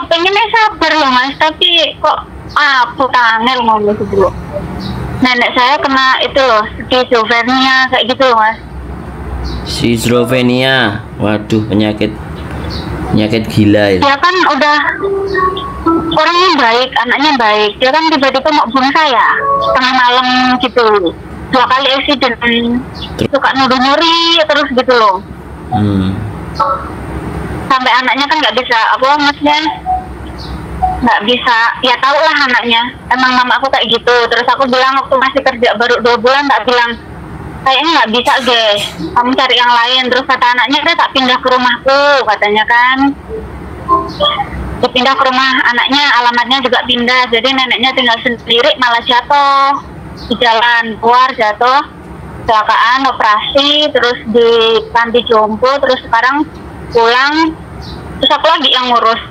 pengennya sabar loh mas, tapi kok aku tangel ngomong gitu loh. Nenek saya kena itu loh, skizofrenia kayak gitu loh mas. Schizophrenia, waduh, penyakit gila itu. Dia kan udah orangnya baik, anaknya baik. Dia kan tiba-tiba mau bunuh saya tengah malam gitu. 2 kali accident, suka nuduh-nuri terus gitu loh. Sampai anaknya kan nggak bisa, maksudnya nggak bisa, ya tau lah anaknya. Emang mama aku kayak gitu. Terus aku bilang waktu masih kerja baru 2 bulan, tak bilang kayaknya nggak bisa guys, kamu cari yang lain. Terus kata anaknya, dia tak pindah ke rumahku katanya kan. Dia pindah ke rumah anaknya, alamatnya juga pindah. Jadi neneknya tinggal sendiri, malah jatuh di jalan, keluar jatuh, kecelakaan, operasi, terus di panti jompo. Terus sekarang pulang, terus aku lagi yang ngurus.